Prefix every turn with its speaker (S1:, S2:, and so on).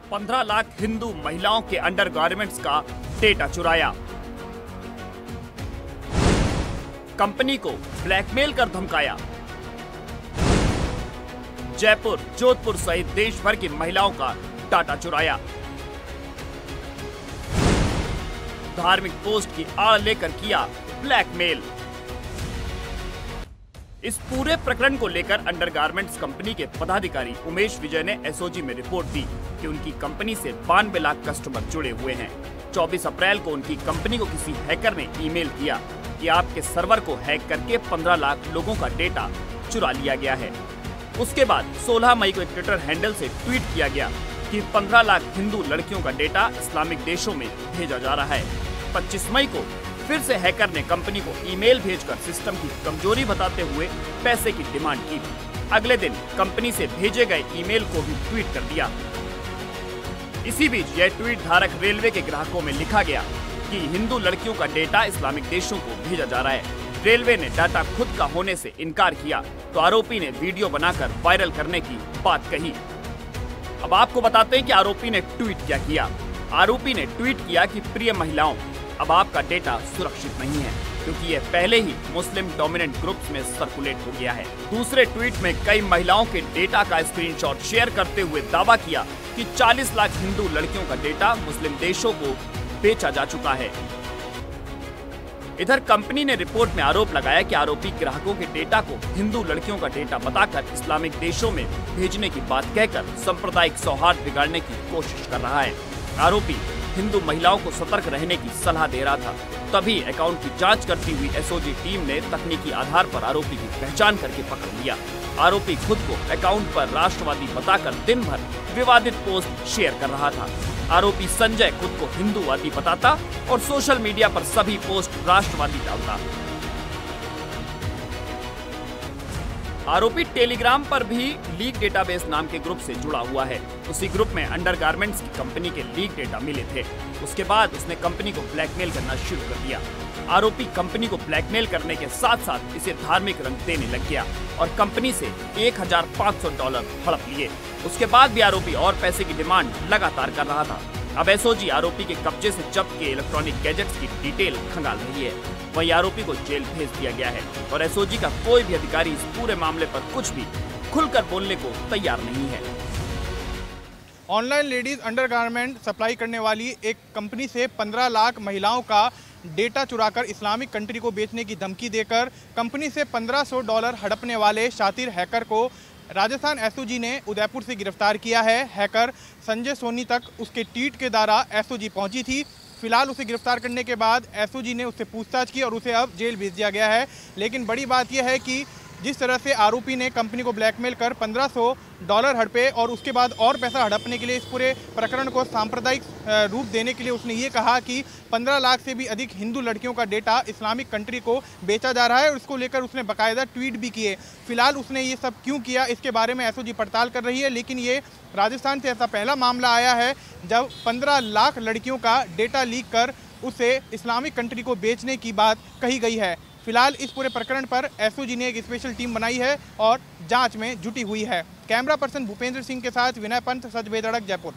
S1: 15 लाख हिंदू महिलाओं के अंडरगारमेंट्स का डेटा चुराया। कंपनी को ब्लैकमेल कर धमकाया। जयपुर, जोधपुर सहित देश भर की महिलाओं का डाटा चुराया। धार्मिक पोस्ट की आड़ लेकर किया ब्लैकमेल। इस पूरे प्रकरण को लेकर अंडरगारमेंट्स कंपनी के पदाधिकारी उमेश विजय ने एसओजी में रिपोर्ट दी कि उनकी कंपनी से 92 लाख कस्टमर जुड़े हुए हैं। 24 अप्रैल को उनकी कंपनी को किसी हैकर ने ईमेल किया कि आपके सर्वर को हैक करके 15 लाख लोगों का डेटा चुरा लिया गया है। उसके बाद 16 मई को एक ट्विटर हैंडल से ट्वीट किया गया कि 15 लाख हिंदू लड़कियों का डेटा इस्लामिक देशों में भेजा जा रहा है। 25 मई को फिर से हैकर ने कंपनी को ईमेल भेजकर सिस्टम की कमजोरी बताते हुए पैसे की डिमांड की। अगले दिन कंपनी से भेजे गए ईमेल को भी ट्वीट कर दिया। इसी बीच यह ट्वीट धारक रेलवे के ग्राहकों में लिखा गया कि हिंदू लड़कियों का डेटा इस्लामिक देशों को भेजा जा रहा है। रेलवे ने डाटा खुद का होने से इनकार किया तो आरोपी ने वीडियो बनाकर वायरल करने की बात कही। अब आपको बताते हैं कि आरोपी ने ट्वीट क्या किया। आरोपी ने ट्वीट किया कि प्रिय महिलाओं, अब आपका डेटा सुरक्षित नहीं है क्योंकि यह पहले ही मुस्लिम डोमिनेंट ग्रुप्स में सर्कुलेट हो गया है। दूसरे ट्वीट में कई महिलाओं के डेटा का स्क्रीनशॉट शेयर करते हुए दावा किया कि 40 लाख हिंदू लड़कियों का डेटा मुस्लिम देशों को बेचा जा चुका है। इधर कंपनी ने रिपोर्ट में आरोप लगाया कि आरोपी ग्राहकों के डेटा को हिंदू लड़कियों का डेटा बताकर इस्लामिक देशों में भेजने की बात कहकर सांप्रदायिक सौहार्द बिगाड़ने की कोशिश कर रहा है। आरोपी हिंदू महिलाओं को सतर्क रहने की सलाह दे रहा था। तभी अकाउंट की जांच करती हुई एसओजी टीम ने तकनीकी आधार पर आरोपी की पहचान करके पकड़ लिया। आरोपी खुद को अकाउंट पर राष्ट्रवादी बताकर दिन भर विवादित पोस्ट शेयर कर रहा था। आरोपी संजय खुद को हिंदूवादी बताता और सोशल मीडिया पर सभी पोस्ट राष्ट्रवादी डालता। आरोपी टेलीग्राम पर भी लीक डेटाबेस नाम के ग्रुप से जुड़ा हुआ है। उसी ग्रुप में अंडरगारमेंट्स की कंपनी के लीक डेटा मिले थे। उसके बाद उसने कंपनी को ब्लैकमेल करना शुरू कर दिया। आरोपी कंपनी को ब्लैकमेल करने के साथ साथ इसे धार्मिक रंग देने लग गया और कंपनी से $1,500 हड़प लिए। उसके बाद भी आरोपी और पैसे की डिमांड लगातार कर रहा था। अब एसओजी आरोपी के कब्जे से जब्त के इलेक्ट्रॉनिक गैजेट्स की डिटेल खंगाल रही है। वहीं आरोपी को जेल भेज दिया गया है और एसओजी का कोई भी अधिकारी इस पूरे मामले पर कुछ भी खुलकर बोलने को तैयार नहीं है।
S2: ऑनलाइन लेडीज अंडरगारमेंट सप्लाई करने वाली एक कंपनी से 15 लाख महिलाओं का डेटा चुराकर इस्लामिक कंट्री को बेचने की धमकी देकर कंपनी से $1500 हड़पने वाले शातिर हैकर को राजस्थान एसओजी ने उदयपुर से गिरफ्तार किया है। हैकर संजय सोनी तक उसके ट्वीट के द्वारा एसओजी पहुंची थी। फिलहाल उसे गिरफ्तार करने के बाद एसओजी ने उससे पूछताछ की और उसे अब जेल भेज दिया गया है। लेकिन बड़ी बात यह है कि जिस तरह से आरोपी ने कंपनी को ब्लैकमेल कर $1500 हड़पे और उसके बाद और पैसा हड़पने के लिए इस पूरे प्रकरण को सांप्रदायिक रूप देने के लिए उसने ये कहा कि 15 लाख से भी अधिक हिंदू लड़कियों का डेटा इस्लामिक कंट्री को बेचा जा रहा है और इसको लेकर उसने बाकायदा ट्वीट भी किए। फिलहाल उसने ये सब क्यों किया इसके बारे में एसओजी पड़ताल कर रही है। लेकिन ये राजस्थान से ऐसा पहला मामला आया है जब 15 लाख लड़कियों का डेटा लीक कर उसे इस्लामिक कंट्री को बेचने की बात कही गई है। फिलहाल इस पूरे प्रकरण पर एसओजी ने एक स्पेशल टीम बनाई है और जांच में जुटी हुई है। कैमरा पर्सन भूपेंद्र सिंह के साथ विनय पंत, सच बेधड़क, जयपुर।